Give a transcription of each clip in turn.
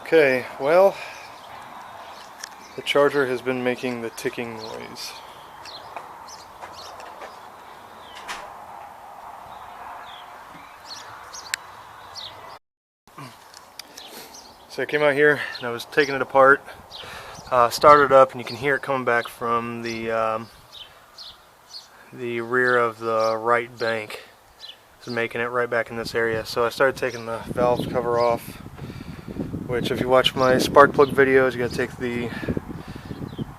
Okay, well, the charger has been making the ticking noise. So I came out here and I was taking it apart, started it up, and you can hear it coming back from the rear of the right bank. It's making it right back in this area. So I started taking the valve cover off, which if you watch my spark plug videos, you gotta take the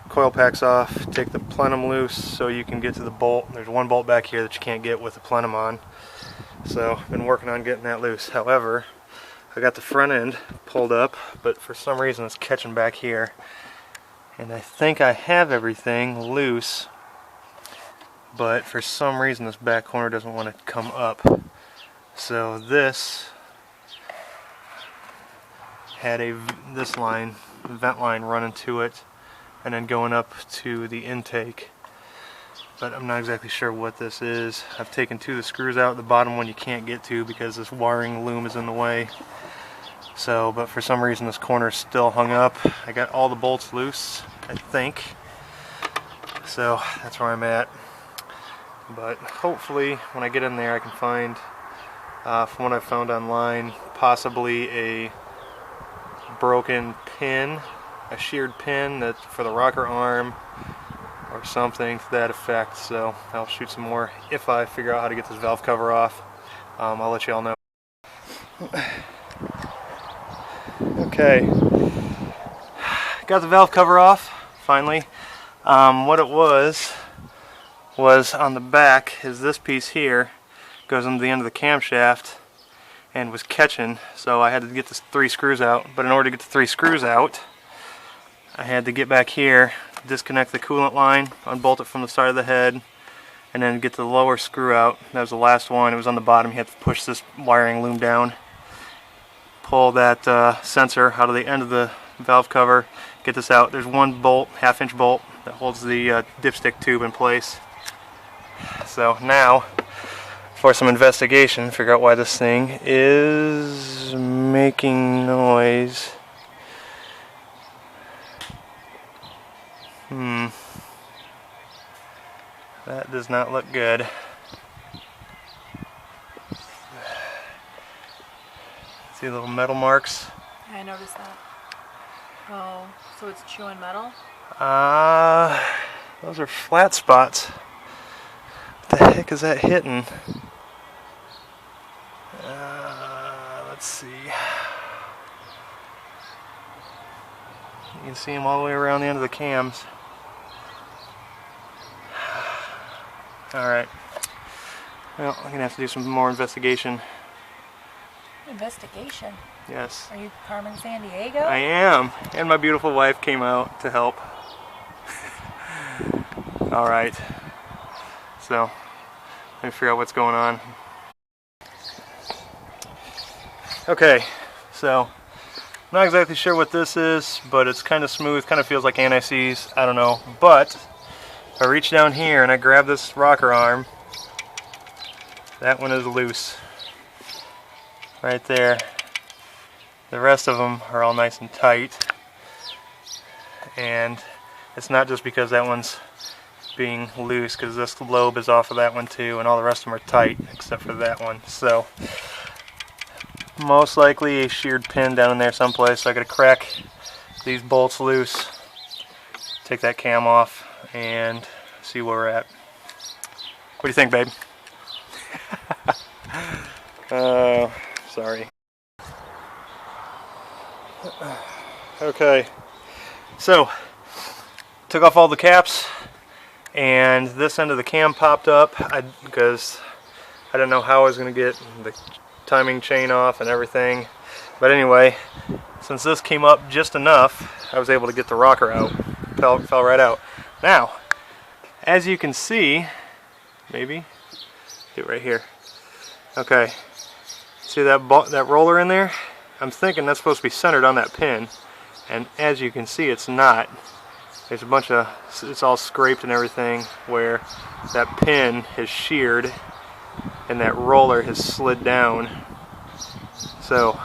coil packs off, take the plenum loose so you can get to the bolt. There's one bolt back here that you can't get with the plenum on. So I've been working on getting that loose. However, I got the front end pulled up, but for some reason it's catching back here. And I think I have everything loose, but for some reason this back corner doesn't want to come up. So this had this line, vent line running to it, and then going up to the intake. But I'm not exactly sure what this is. I've taken two of the screws out. The bottom one you can't get to because this wiring loom is in the way. So, but for some reason this corner is still hung up. I got all the bolts loose, I think. So that's where I'm at. But hopefully when I get in there I can find, from what I found online, possibly a broken pin, a sheared pin that for the rocker arm or something to that effect. So I'll shoot some more if I figure out how to get this valve cover off. I'll let you all know. Okay, got the valve cover off finally. What it was on the back is this piece here goes into the end of the camshaft and was catching, so I had to get the 3 screws out. But in order to get the 3 screws out, I had to get back here, disconnect the coolant line, unbolt it from the side of the head, and then get the lower screw out. That was the last one. It was on the bottom. You had to push this wiring loom down, pull that sensor out of the end of the valve cover, get this out. There's one bolt, 1/2-inch bolt, that holds the dipstick tube in place. So now, for some investigation, figure out why this thing is making noise. That does not look good. See the little metal marks? I noticed that. Oh, so it's chewing metal? Those are flat spots. What the heck is that hitting? Let's see. You can see them all the way around the end of the cams. Alright. Well, I'm going to have to do some more investigation. Investigation? Yes. Are you Carmen Sandiego? I am. And my beautiful wife came out to help. Alright. So, let me figure out what's going on. Okay, so I'm not exactly sure what this is, but it's kind of smooth, kind of feels like anti-seize, I don't know. But if I reach down here and I grab this rocker arm, that one is loose. Right there. The rest of them are all nice and tight. And it's not just because that one's being loose, because this lobe is off of that one too, and all the rest of them are tight except for that one. So most likely a sheared pin down in there someplace. So I gotta crack these bolts loose, take that cam off, and see where we're at. What do you think, babe? Sorry. Okay, so took off all the caps, and this end of the cam popped up because I didn't know how I was going to get the timing chain off and everything. But anyway, since this came up just enough, I was able to get the rocker out. Fell right out. Now, as you can see, maybe get right here. Okay, see that roller in there? I'm thinking that's supposed to be centered on that pin, and as you can see, it's not. There's a bunch of, it's all scraped and everything where that pin has sheared and that roller has slid down. So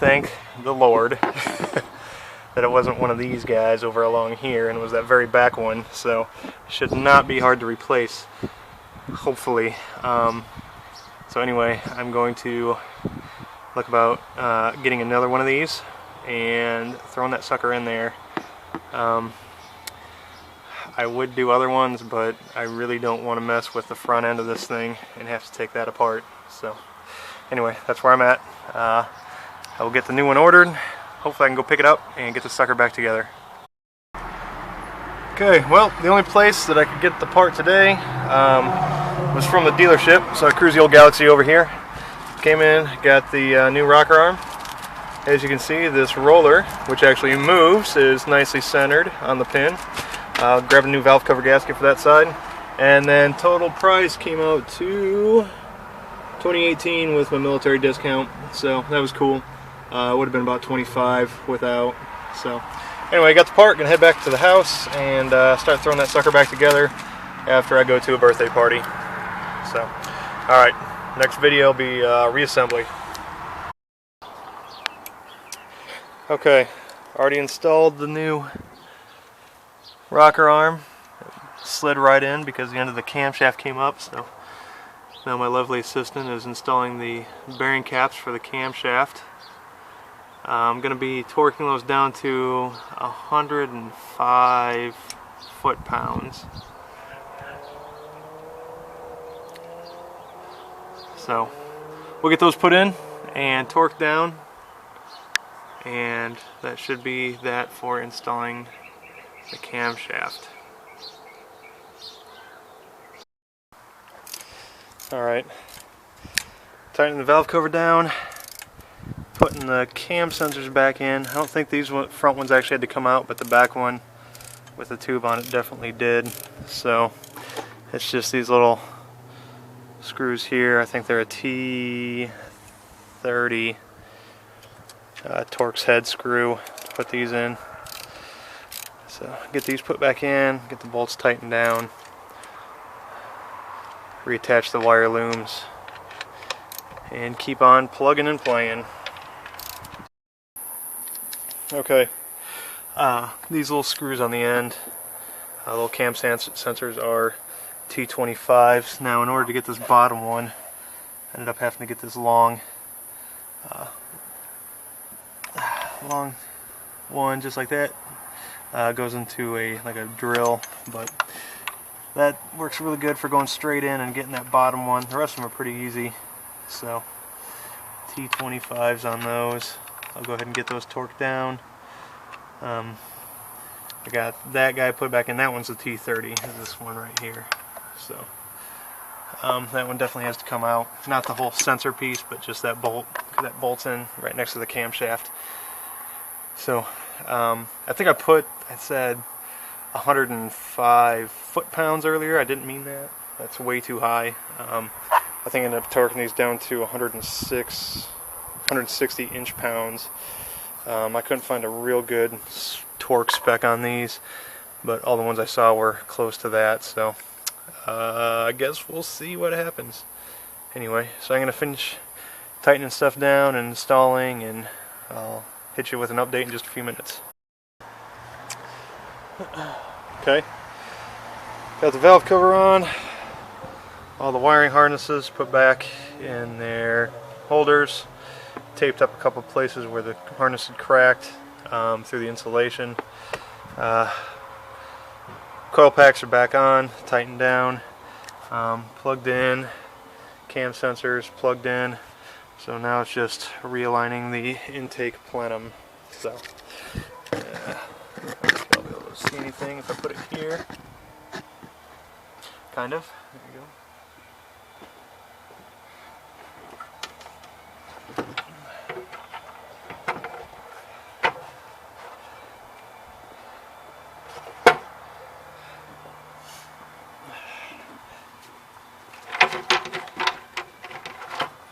thank the Lord that it wasn't one of these guys over along here and it was that very back one, so it should not be hard to replace, hopefully. So anyway, I'm going to look about getting another one of these and throwing that sucker in there. I would do other ones, but I really don't want to mess with the front end of this thing and have to take that apart. So anyway, that's where I'm at. I will get the new one ordered. Hopefully I can go pick it up and get the sucker back together. Okay, well, the only place that I could get the part today was from the dealership. So I cruised the old Galaxy over here. Came in, got the new rocker arm. As you can see, this roller, which actually moves, is nicely centered on the pin. Grabbed a new valve cover gasket for that side. And then total price came out to $20.18 with my military discount. So that was cool. Would have been about $25 without. So anyway, I got the part, gonna head back to the house and start throwing that sucker back together after I go to a birthday party. So, alright, next video will be reassembly. Okay, already installed the new rocker arm. It slid right in because the end of the camshaft came up, so now my lovely assistant is installing the bearing caps for the camshaft. I'm going to be torquing those down to 105 foot-pounds. So we'll get those put in and torqued down, and that should be that for installing the camshaft. Alright, tighten the valve cover down, putting the cam sensors back in. I don't think these front ones actually had to come out, but the back one with the tube on it definitely did. So it's just these little screws here. I think they're a T30 Torx head screw to put these in. So get these put back in, get the bolts tightened down, reattach the wire looms, and keep on plugging and playing. Okay, these little screws on the end, little cam sensors are T25s. Now in order to get this bottom one, I ended up having to get this long one just like that. Goes into like a drill, but that works really good for going straight in and getting that bottom one. The rest of them are pretty easy, so T25s on those. I'll go ahead and get those torqued down. I got that guy put back in. That one's a T30, this one right here. So that one definitely has to come out. Not the whole sensor piece, but just that bolt. That bolts in right next to the camshaft. So I think I said 105 foot-pounds earlier. I didn't mean that. That's way too high. I think I ended up torquing these down to 160 inch-pounds. I couldn't find a real good torque spec on these, but all the ones I saw were close to that, so I guess we'll see what happens. Anyway, so I'm going to finish tightening stuff down and installing, and I'll hit you with an update in just a few minutes. Okay, got the valve cover on, all the wiring harnesses put back in their holders, taped up a couple places where the harness had cracked through the insulation. Coil packs are back on, tightened down, plugged in, cam sensors plugged in, so now it's just realigning the intake plenum. So I don't think I'll be able to see anything if I put it here. Kind of. There you go.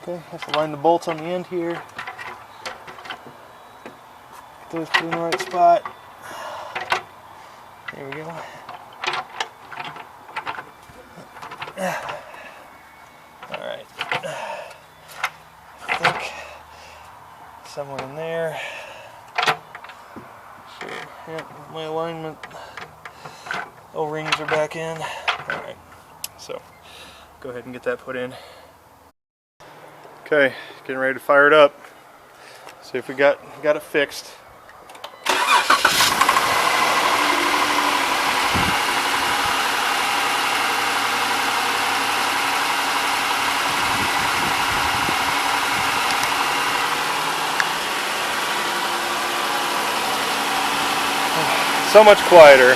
Okay, have to line the bolts on the end here. Get those put in the right spot. There we go. Alright. I think somewhere in there. Sure. Yep, my alignment O-rings are back in. Alright, so go ahead and get that put in. Okay, getting ready to fire it up. See if we got it fixed. So much quieter.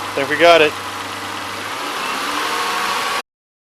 I think we got it.